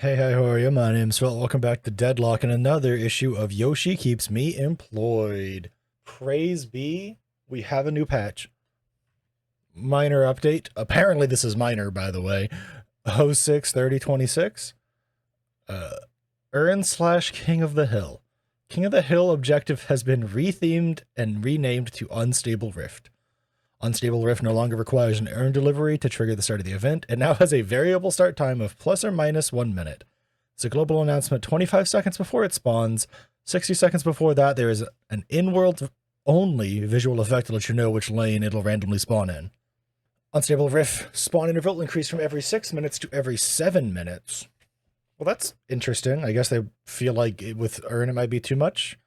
Hey, hi, how are you? My name's Phil. Welcome back to Deadlock and another issue of Yoshi Keeps Me Employed. Praise be, we have a new patch. Minor update. Apparently this is minor, by the way. 06-3026. Earn slash King of the Hill. King of the Hill objective has been rethemed and renamed to Unstable Rift. Unstable Rift no longer requires an earn delivery to trigger the start of the event. It now has a variable start time of plus or minus 1 minute. It's a global announcement 25 seconds before it spawns. 60 seconds before that, there is an in-world only visual effect to let you know which lane it'll randomly spawn in. Unstable Rift spawn interval will increase from every 6 minutes to every 7 minutes. Well, that's interesting. I guess they feel like with earn it might be too much.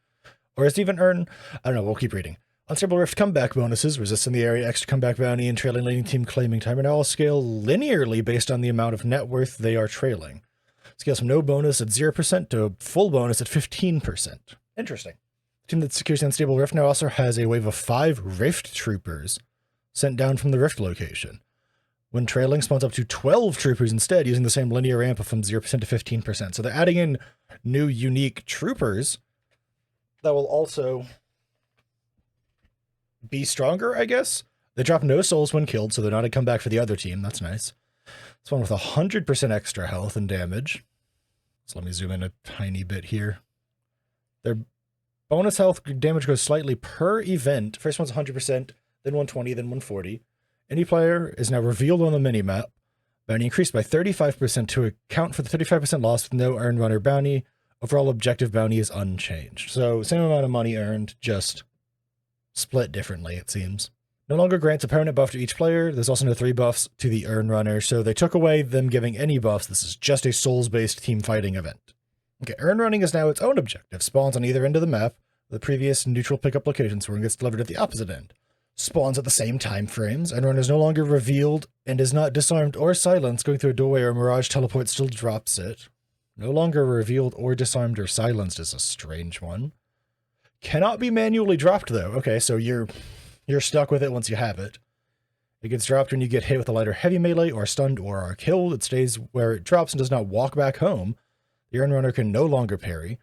Or is it even earn? I don't know, we'll keep reading. Unstable Rift comeback bonuses, resist in the area, extra comeback bounty, and trailing laning team claiming time are now all scale linearly based on the amount of net worth they are trailing. Scales from no bonus at 0% to full bonus at 15%. Interesting. The team that secures the Unstable Rift now also has a wave of 5 Rift Troopers sent down from the Rift location. When trailing, spawns up to 12 Troopers instead, using the same linear ramp from 0% to 15%. So they're adding in new unique Troopers that will also be stronger, I guess. They drop no souls when killed, so they're not a comeback for the other team. That's nice. It's one with 100% extra health and damage. So let me zoom in a tiny bit here. Their bonus health damage goes slightly per event. First one's 100%, then 120, then 140. Any player is now revealed on the minimap. Bounty increased by 35% to account for the 35% loss with no earned runner bounty. Overall objective bounty is unchanged. So same amount of money earned, just split differently, it seems. No longer grants a permanent buff to each player. There's also no 3 buffs to the earn runner, so they took away them giving any buffs. This is just a souls-based team fighting event. Okay, earn running is now its own objective. Spawns on either end of the map. The previous neutral pickup locations where it gets delivered at the opposite end. Spawns at the same time frames. Earn runner is no longer revealed and is not disarmed or silenced. Going through a doorway or mirage teleport still drops it. No longer revealed or disarmed or silenced is a strange one. Cannot be manually dropped though. Okay, so you're stuck with it once you have it. It gets dropped when you get hit with a light or heavy melee or stunned or are killed. It stays where it drops and does not walk back home. The earn runner can no longer parry.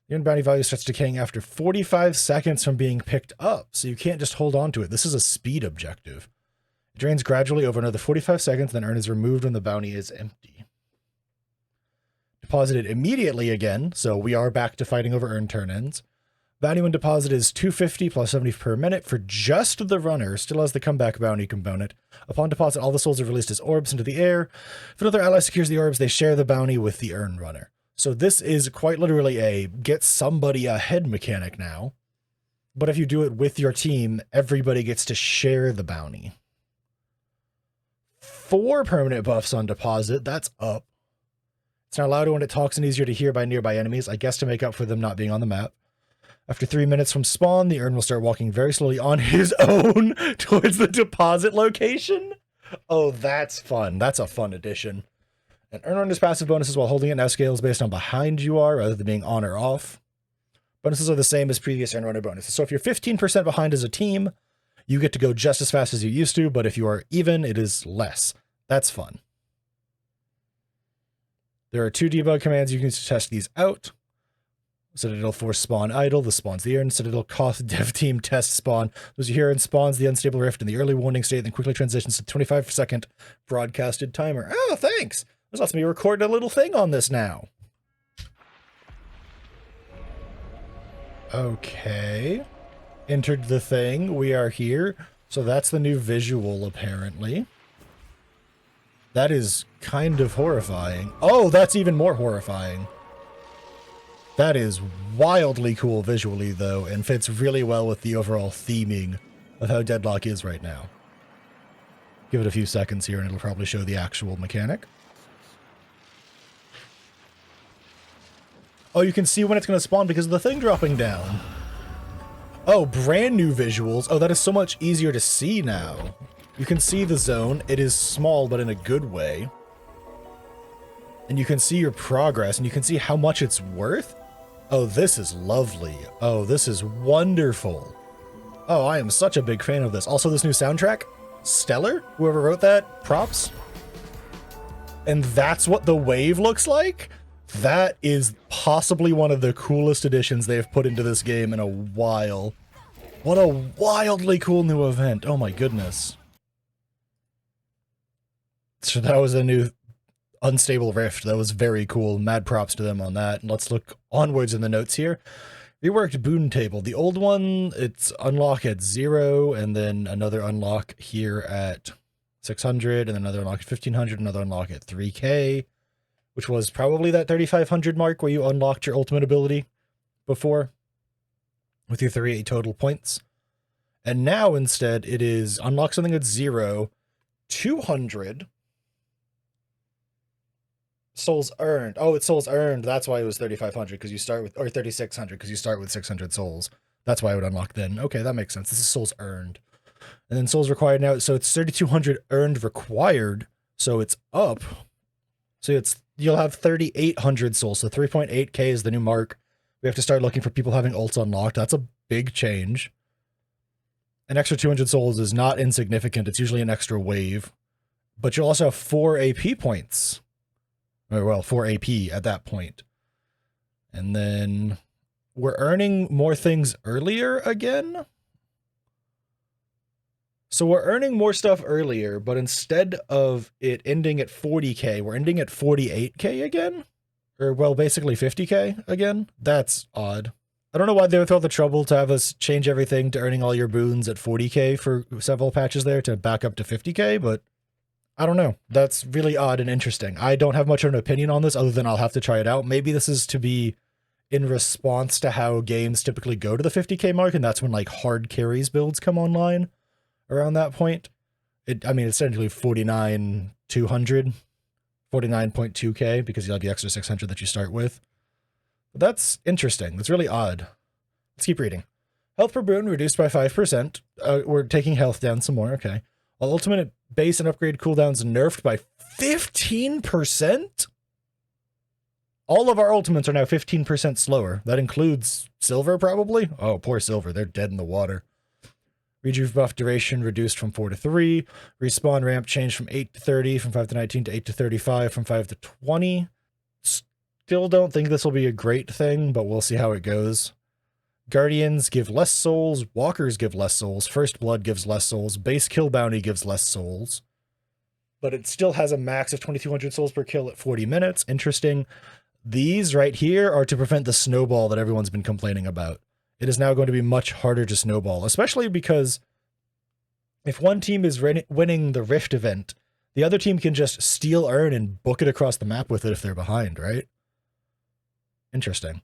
The earn bounty value starts decaying after 45 seconds from being picked up, so you can't just hold on to it. This is a speed objective. It drains gradually over another 45 seconds, then earn is removed when the bounty is empty. Deposited immediately again, so we are back to fighting over earn turn-ins. Bounty when deposited is 250 plus 70 per minute for just the runner, still has the comeback bounty component. Upon deposit, all the souls are released as orbs into the air. If another ally secures the orbs, they share the bounty with the earn runner. So this is quite literally a get somebody ahead mechanic now. But if you do it with your team, everybody gets to share the bounty. 4 permanent buffs on deposit, that's up. It's now louder when it talks and easier to hear by nearby enemies, I guess to make up for them not being on the map. After 3 minutes from spawn, the earn will start walking very slowly on his own towards the deposit location. Oh, that's fun. That's a fun addition. And earn runner's passive bonuses while holding it now scales based on behind you are rather than being on or off. Bonuses are the same as previous earn runner bonuses. So if you're 15% behind as a team, you get to go just as fast as you used to, but if you are even, it is less. That's fun. There are 2 debug commands you can use to test these out. Citadel force spawn idle, this spawns the earn. Citadel Koth dev team test spawn. Those you hear and spawns the unstable rift in the early warning state, then quickly transitions to 25-second broadcasted timer. Oh, thanks! This lets me record a little thing on this now. Okay. Entered the thing. We are here. So that's the new visual, apparently. That is kind of horrifying. Oh, that's even more horrifying. That is wildly cool visually, though, and fits really well with the overall theming of how Deadlock is right now. Give it a few seconds here, and it'll probably show the actual mechanic. Oh, you can see when it's going to spawn because of the thing dropping down. Oh, brand new visuals. Oh, that is so much easier to see now. You can see the zone. It is small, but in a good way. And you can see your progress, and you can see how much it's worth. Oh, this is lovely. Oh, this is wonderful. Oh, I am such a big fan of this. Also, this new soundtrack, stellar. Whoever wrote that, props. and that's what the wave looks like? That is possibly one of the coolest additions they've put into this game in a while. What a wildly cool new event. Oh my goodness. So that was a new Unstable Rift. That was very cool. Mad props to them on that. And let's look onwards in the notes here. Reworked boon table. The old one, it's unlock at 0, and then another unlock here at 600, and another unlock at 1500, another unlock at 3k, which was probably that 3500 mark where you unlocked your ultimate ability before with your 38 total points. And now instead it is unlock something at 0, 200 souls earned. Oh, it's souls earned. That's why it was 3500 because you start with, or 3600 because you start with 600 souls. That's why I would unlock then. Okay, that makes sense. This is souls earned. And then souls required now. So it's 3200 earned required. So it's up. So you'll have 3800 souls. So 3.8k is the new mark. We have to start looking for people having ults unlocked. That's a big change. An extra 200 souls is not insignificant. It's usually an extra wave. But you'll also have 4 AP points. Or, well, 4 AP at that point. And then we're earning more things earlier again. So we're earning more stuff earlier, but instead of it ending at 40k, we're ending at 48k again? Or, well, basically 50k again? That's odd. I don't know why they would throw the trouble to have us change everything to earning all your boons at 40k for several patches there to back up to 50k, but I don't know. That's really odd and interesting. I don't have much of an opinion on this other than I'll have to try it out. Maybe this is to be in response to how games typically go to the 50k mark, and that's when like hard carries builds come online around that point. I mean, it's technically 49,200, 49.2k because you have the extra 600 that you start with. But that's interesting. That's really odd. Let's keep reading. Health per boon reduced by 5%. We're taking health down some more. Okay. Ultimate base and upgrade cooldowns nerfed by 15%? All of our ultimates are now 15% slower. That includes Silver, probably? Oh, poor Silver. They're dead in the water. Rejuve buff duration reduced from 4 to 3. Respawn ramp changed from 8 to 30, from 5 to 19 to 8 to 35, from 5 to 20. Still don't think this will be a great thing, but we'll see how it goes. Guardians give less souls, Walkers give less souls, First Blood gives less souls, Base Kill Bounty gives less souls. But it still has a max of 2200 souls per kill at 40 minutes. Interesting. These right here are to prevent the snowball that everyone's been complaining about. It is now going to be much harder to snowball, especially because if one team is winning the Rift event, the other team can just steal earn and book it across the map with it if they're behind, right? Interesting.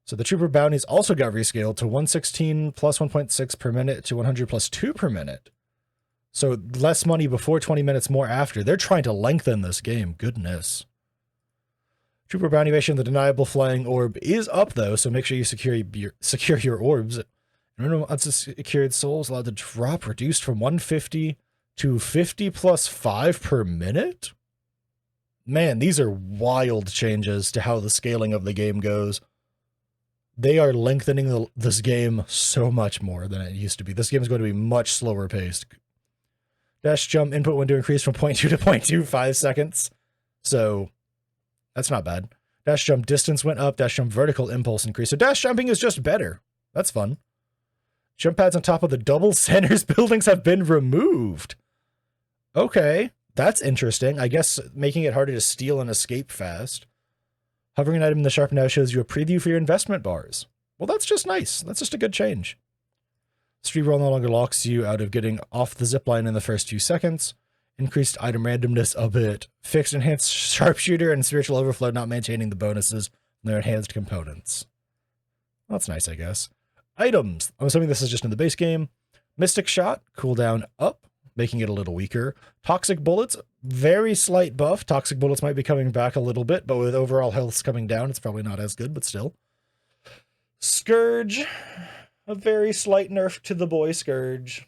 So the Trooper bounties also got rescaled to 116 plus 1.6 per minute to 100 plus 2 per minute. So less money before, 20 minutes more after. They're trying to lengthen this game. Goodness. Trooper bounty ratio in the deniable flying orb is up though, so make sure you secure your orbs. Minimum unsecured souls allowed to drop reduced from 150 to 50 plus 5 per minute? Man, these are wild changes to how the scaling of the game goes. They are lengthening this game so much more than it used to be. This game is going to be much slower paced. Dash jump input window increased from 0.2 to 0.25 seconds. So that's not bad. Dash jump distance went up. Dash jump vertical impulse increased. So dash jumping is just better. That's fun. Jump pads on top of the double centers buildings have been removed. Okay, that's interesting. I guess making it harder to steal and escape fast. Hovering an item in the sharp now shows you a preview for your investment bars. Well, that's just nice. That's just a good change. Street roll no longer locks you out of getting off the zipline in the first few seconds. Increased item randomness a bit. Fixed enhanced sharpshooter and spiritual overflow not maintaining the bonuses in their enhanced components. Well, that's nice, I guess. Items. I'm assuming this is just in the base game. Mystic shot, cooldown up, making it a little weaker. Toxic bullets, very slight buff. Toxic bullets might be coming back a little bit, but with overall health coming down, it's probably not as good, but still. Scourge, a very slight nerf to the boy Scourge.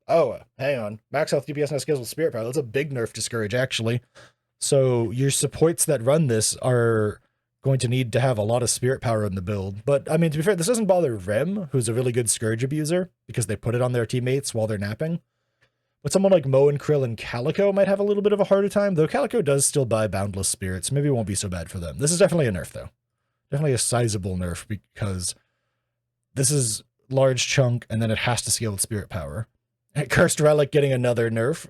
Oh, hang on. Max health, DPS, and skills with spirit power. That's a big nerf to Scourge, actually. So your supports that run this are going to need to have a lot of spirit power in the build. But, I mean, to be fair, this doesn't bother Rem, who's a really good Scourge abuser, because they put it on their teammates while they're napping. But someone like Mo and Krill and Calico might have a little bit of a harder time, though Calico does still buy Boundless Spirits. Maybe it won't be so bad for them. This is definitely a nerf, though. Definitely a sizable nerf, because this is large chunk, and then it has to scale with Spirit Power. Cursed Relic getting another nerf.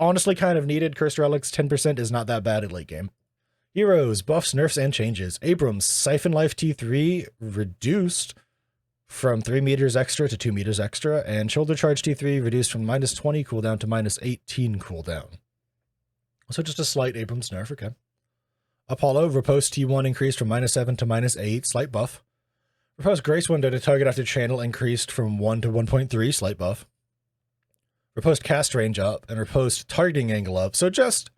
Honestly, kind of needed. Cursed Relic's 10% is not that bad at late game. Heroes, buffs, nerfs, and changes. Abrams, Siphon Life T3 reduced from 3 meters extra to 2 meters extra, and Shoulder Charge T3 reduced from -20 cooldown to -18 cooldown. So just a slight Abrams nerf, okay. Apollo, Riposte T1 increased from -7 to -8, slight buff. Riposte Grace Window to target after channel increased from 1 to 1.3, slight buff. Riposte Cast Range up, and Riposte Targeting Angle up, so just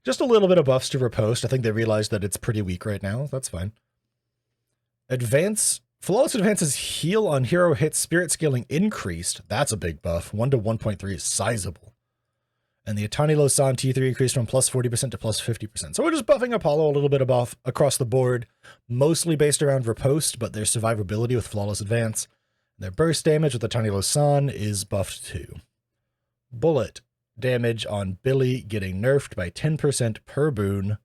a little bit of buffs to Riposte. I think they realized that it's pretty weak right now, that's fine. Advance, Flawless Advance's heal on hero hit spirit scaling increased. That's a big buff. 1 to 1.3 is sizable. And the Atani Losan T3 increased from +40% to +50%. So we're just buffing Apollo a little bit above across the board, mostly based around Riposte, but their survivability with Flawless Advance. Their burst damage with the Atani Losan is buffed too. Bullet damage on Billy getting nerfed by 10% per boon.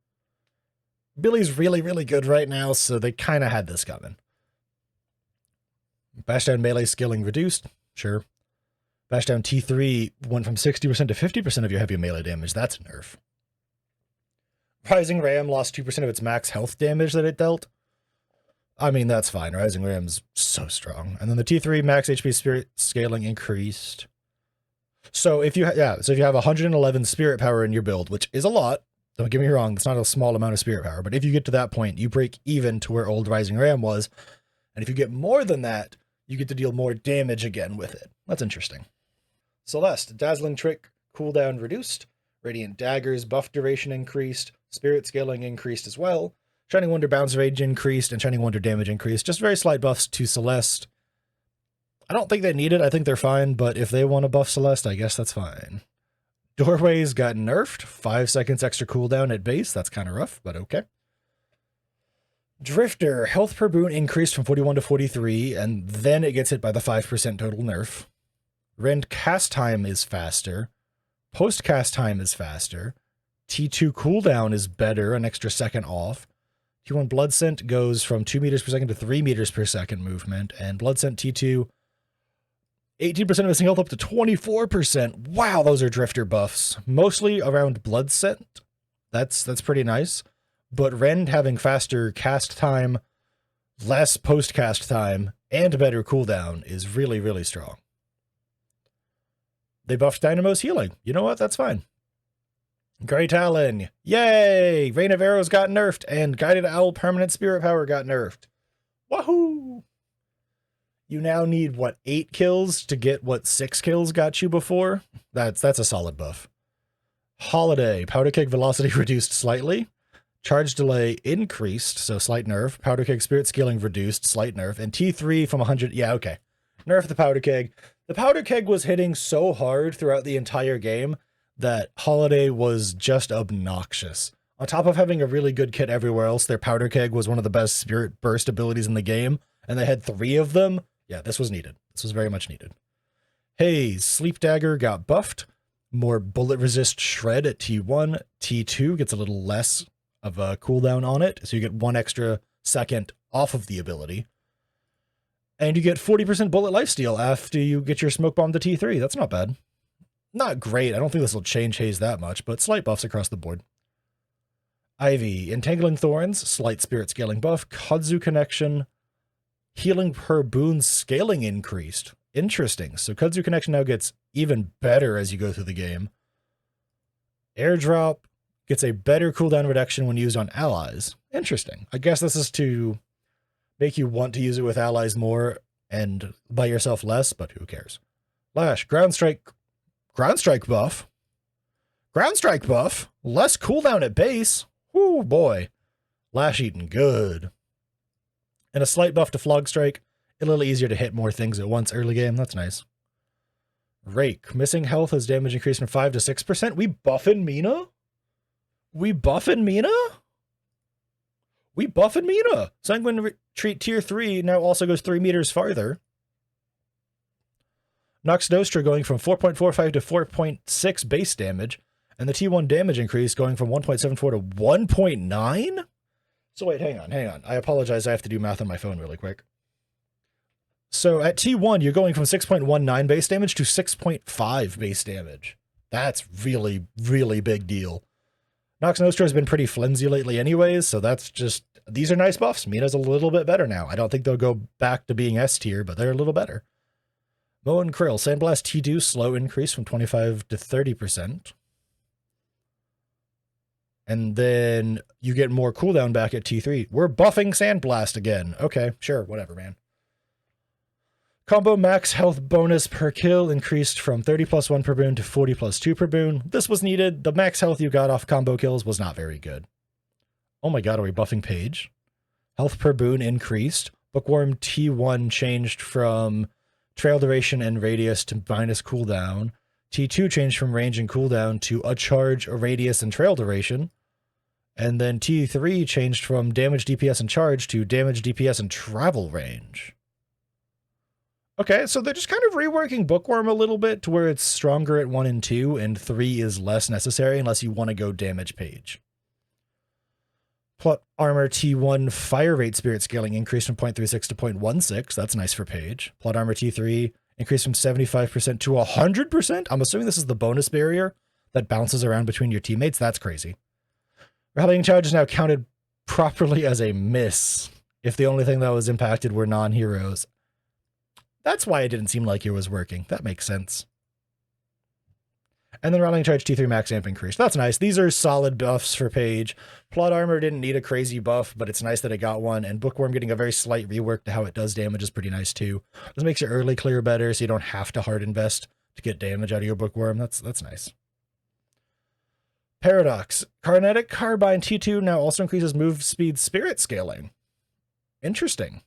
Billy's really, really good right now, so they kind of had this coming. Bashdown melee scaling reduced, sure. Bashdown T3 went from 60% to 50% of your heavy melee damage. That's a nerf. Rising Ram lost 2% of its max health damage that it dealt. I mean, that's fine. Rising Ram's so strong. And then the T3 max HP spirit scaling increased. So if you have 111 spirit power in your build, which is a lot, don't get me wrong, it's not a small amount of spirit power, but if you get to that point, you break even to where old Rising Ram was. And if you get more than that, you get to deal more damage again with it. That's interesting. Celeste, Dazzling Trick, cooldown reduced. Radiant Daggers, buff duration increased. Spirit scaling increased as well. Shining Wonder bounce rage increased, and Shining Wonder damage increased. Just very slight buffs to Celeste. I don't think they need it. I think they're fine, but if they want to buff Celeste, I guess that's fine. Doorways got nerfed. 5 seconds extra cooldown at base. That's kind of rough, but okay. Drifter, health per boon increased from 41 to 43, and then it gets hit by the 5% total nerf. Rend cast time is faster. Post cast time is faster. T2 cooldown is better, an extra second off. T1 Blood Scent goes from 2 meters per second to 3 meters per second movement, and Blood Scent T2, 18% of missing health up to 24%. Wow, those are Drifter buffs. Mostly around Blood Scent. That's pretty nice. But Rend having faster cast time, less post-cast time, and better cooldown is really, really strong. They buffed Dynamo's healing. You know what? That's fine. Grey Talon. Yay! Rain of Arrows got nerfed, and Guided Owl permanent spirit power got nerfed. Wahoo! You now need, what, 8 kills to get what 6 kills got you before? That's a solid buff. Holiday. Powder Keg velocity reduced slightly. Charge delay increased, so slight nerf. Powder Keg spirit scaling reduced, slight nerf. And T3 from 100, yeah, okay. Nerf the Powder Keg. The Powder Keg was hitting so hard throughout the entire game that Holiday was just obnoxious. On top of having a really good kit everywhere else, their Powder Keg was one of the best spirit burst abilities in the game, and they had 3 of them. Yeah, this was needed. This was very much needed. Hey, Sleep Dagger got buffed. More bullet resist shred at T1. T2 gets a little less of a cooldown on it, so you get 1 extra second off of the ability. And you get 40% bullet lifesteal after you get your smoke bomb to T3. That's not bad. Not great. I don't think this will change Haze that much, but slight buffs across the board. Ivy, Entangling Thorns, slight spirit scaling buff. Kudzu Connection, healing per boon scaling increased. Interesting. So Kudzu Connection now gets even better as you go through the game. Airdrop gets a better cooldown reduction when used on allies. Interesting. I guess this is to make you want to use it with allies more and by yourself less, but who cares? Lash, Ground Strike buff. Ground Strike buff. Less cooldown at base. Whoo, boy. Lash eating good. And a slight buff to Flog Strike. A little easier to hit more things at once early game. That's nice. Rake. Missing health as damage increased from 5 to 6%. We buffing Mina? We buffing Mina? We buffing Mina. Sanguine Retreat Tier 3 now also goes 3 meters farther. Nox Nostra going from 4.45 to 4.6 base damage, and the T1 damage increase going from 1.74 to 1.9? So wait, hang on. I apologize, I have to do math on my phone really quick. So at T1, you're going from 6.19 base damage to 6.5 base damage. That's really, really big deal. Nox Nostra has been pretty flimsy lately anyways, so that's just, these are nice buffs. Mina's a little bit better now. I don't think they'll go back to being S tier, but they're a little better. Moe and Krill, Sandblast T2 slow increase from 25 to 30%. And then you get more cooldown back at T3. We're buffing Sandblast again. Okay, sure, whatever, man. Combo max health bonus per kill increased from 30 plus 1 per boon to 40 plus 2 per boon. This was needed. The max health you got off combo kills was not very good. Oh my god, are we buffing Paige? Health per boon increased. Bookworm T1 changed from trail duration and radius to minus cooldown. T2 changed from range and cooldown to a charge, a radius, and trail duration. And then T3 changed from damage, DPS, and charge to damage, DPS, and travel range. Okay, so they're just kind of reworking Bookworm a little bit to where it's stronger at 1 and 2, and 3 is less necessary unless you want to go damage Page. Plot Armor T1 fire rate spirit scaling increased from 0.36 to 0.16. That's nice for Page. Plot Armor T3 increased from 75% to 100%. I'm assuming this is the bonus barrier that bounces around between your teammates. That's crazy. Rallying Charge is now counted properly as a miss if the only thing that was impacted were non-heroes. That's why it didn't seem like it was working. That makes sense. And then Rallying Charge T3 max amp increase. That's nice. These are solid buffs for Paige. Plot Armor didn't need a crazy buff, but it's nice that it got one. And Bookworm getting a very slight rework to how it does damage is pretty nice too. This makes your early clear better, so you don't have to hard invest to get damage out of your Bookworm. That's nice. Paradox. Kinetic Carbine T2 now also increases move speed spirit scaling. Interesting.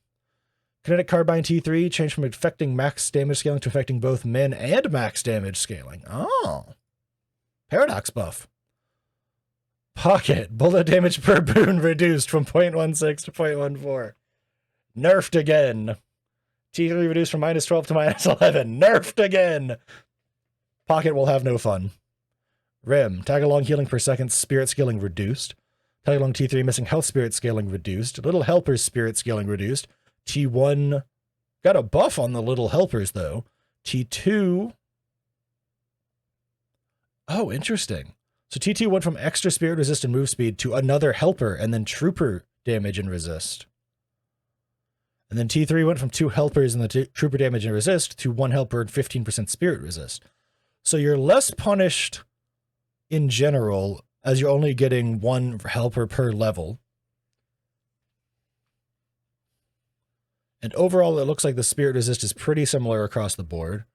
Kinetic Carbine T3 changed from affecting max damage scaling to affecting both min and max damage scaling. Oh. Paradox buff. Pocket. Bullet damage per boon reduced from 0.16 to 0.14. Nerfed again. T3 reduced from minus 12 to minus 11. Nerfed again. Pocket will have no fun. Rim. Tagalong healing per second spirit scaling reduced. Tagalong T3 missing health spirit scaling reduced. Little helpers spirit scaling reduced. T1 got a buff on the little helpers though. T2. Oh, interesting. So T2 went from extra spirit resist and move speed to another helper and then trooper damage and resist. And then T3 went from 2 helpers and the trooper damage and resist to 1 helper and 15% spirit resist. So you're less punished in general as you're only getting 1 helper per level. And overall, it looks like the spirit resist is pretty similar across the board.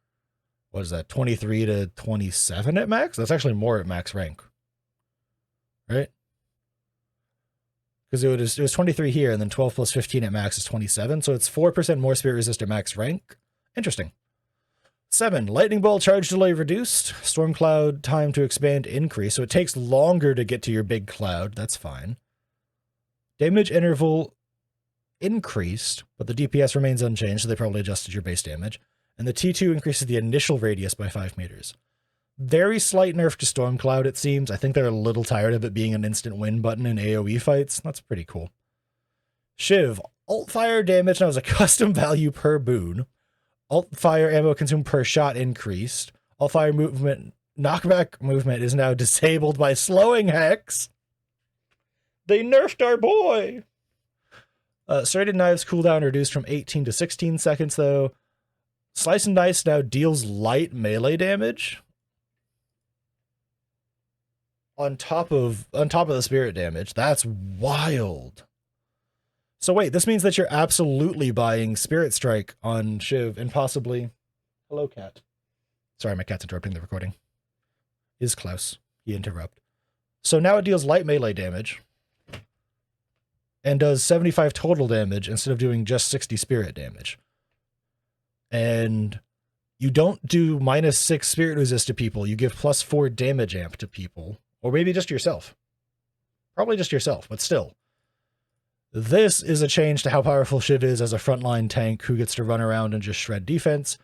What is that, 23 to 27 at max? That's actually more at max rank, right? Because it was 23 here, and then 12 plus 15 at max is 27, so it's 4% more spirit resist at max rank. Interesting. 7, lightning bolt charge delay reduced. Storm cloud time to expand increase, so it takes longer to get to your big cloud. That's fine. Damage interval increased, but the DPS remains unchanged, so they probably adjusted your base damage. And the T2 increases the initial radius by 5 meters. Very slight nerf to Stormcloud, it seems. I think they're a little tired of it being an instant win button in AoE fights. That's pretty cool. Shiv. Alt fire damage now has a custom value per boon. Alt fire ammo consumed per shot increased. Alt fire movement, knockback movement is now disabled by slowing hex. They nerfed our boy! Serrated Knives cooldown reduced from 18 to 16 seconds, though. Slice and Dice now deals light melee damage on top of the spirit damage. That's wild. So wait, this means that you're absolutely buying Spirit Strike on Shiv and possibly... Hello, cat. Sorry, my cat's interrupting the recording. Is Klaus. He interrupt. So now it deals light melee damage and does 75 total damage instead of doing just 60 spirit damage. And you don't do -6 spirit resist to people. You give +4 damage amp to people. Or maybe just yourself. Probably just yourself, but still. This is a change to how powerful Shiv is as a frontline tank who gets to run around and just shred defense.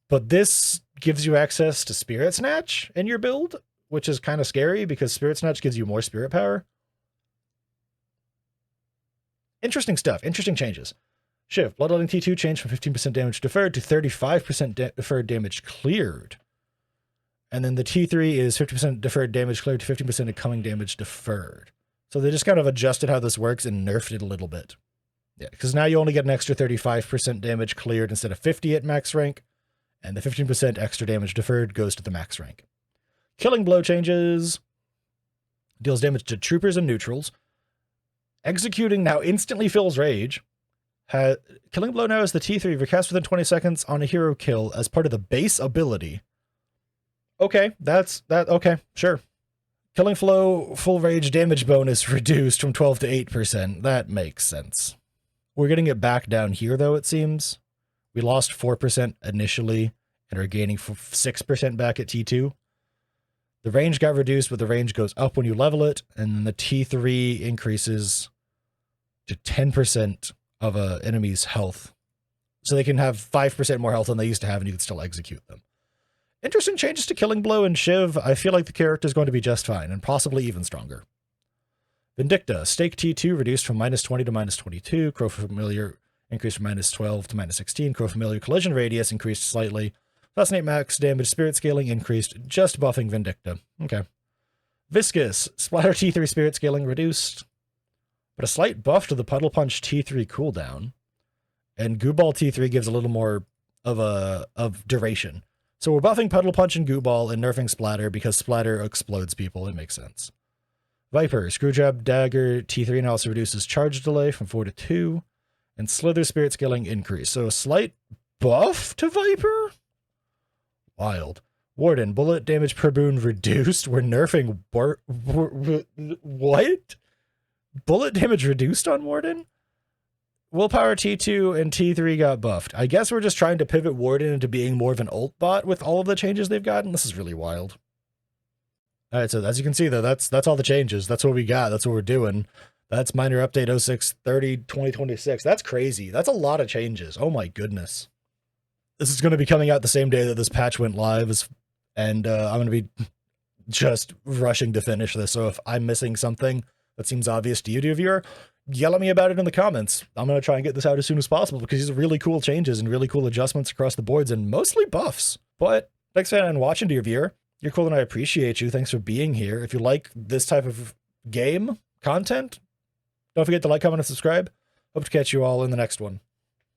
But this gives you access to Spirit Snatch in your build, which is kind of scary because Spirit Snatch gives you more spirit power. Interesting stuff. Interesting changes. Shiv, Bloodletting T2 changed from 15% damage deferred to 35% deferred damage cleared. And then the T3 is 50% deferred damage cleared to 50% incoming damage deferred. So they just kind of adjusted how this works and nerfed it a little bit. Yeah, because now you only get an extra 35% damage cleared instead of 50 at max rank, and the 15% extra damage deferred goes to the max rank. Killing Blow changes. Deals damage to troopers and neutrals. Executing now instantly fills rage. Killing Blow now is the T3 if you're cast within 20 seconds on a hero kill as part of the base ability. Okay, okay, sure. Killing Flow full rage damage bonus reduced from 12 to 8%. That makes sense. We're getting it back down here, though, it seems. We lost 4% initially and are gaining 6% back at T2. The range got reduced, but the range goes up when you level it, and then the T3 increases to 10% of an enemy's health. So they can have 5% more health than they used to have, and you can still execute them. Interesting changes to Killing Blow and Shiv. I feel like the character is going to be just fine, and possibly even stronger. Vindicta, Stake T2 reduced from -20 to -22. Crow Familiar increased from -12 to -16. Crow Familiar Collision Radius increased slightly. Fascinate Max Damage Spirit Scaling increased, just buffing Vindicta. Okay. Viscous, Splatter T3 Spirit Scaling reduced, but a slight buff to the Puddle Punch T3 cooldown. And Goo Ball T3 gives a little more of duration. So we're buffing Puddle Punch and Goo Ball and nerfing Splatter because Splatter explodes people. It makes sense. Viper, Screwjab Dagger T3 now also reduces charge delay from 4 to 2. And Slither Spirit Scaling increase. So a slight buff to Viper? Wild. Warden, bullet damage per boon reduced. We're nerfing... what? Bullet damage reduced on Warden? Willpower T2 and T3 got buffed. I guess we're just trying to pivot Warden into being more of an ult bot with all of the changes they've gotten. This is really wild. All right, so as you can see, though, that's all the changes. That's what we got. That's what we're doing. That's minor update 06/30/2026. That's crazy. That's a lot of changes. Oh my goodness. This is going to be coming out the same day that this patch went live, and I'm going to be just rushing to finish this. So if I'm missing something that seems obvious to you, dear viewer, yell at me about it in the comments. I'm going to try and get this out as soon as possible because these are really cool changes and really cool adjustments across the boards and mostly buffs. But thanks for watching, dear viewer. You're cool and I appreciate you. Thanks for being here. If you like this type of game content, don't forget to like, comment, and subscribe. Hope to catch you all in the next one.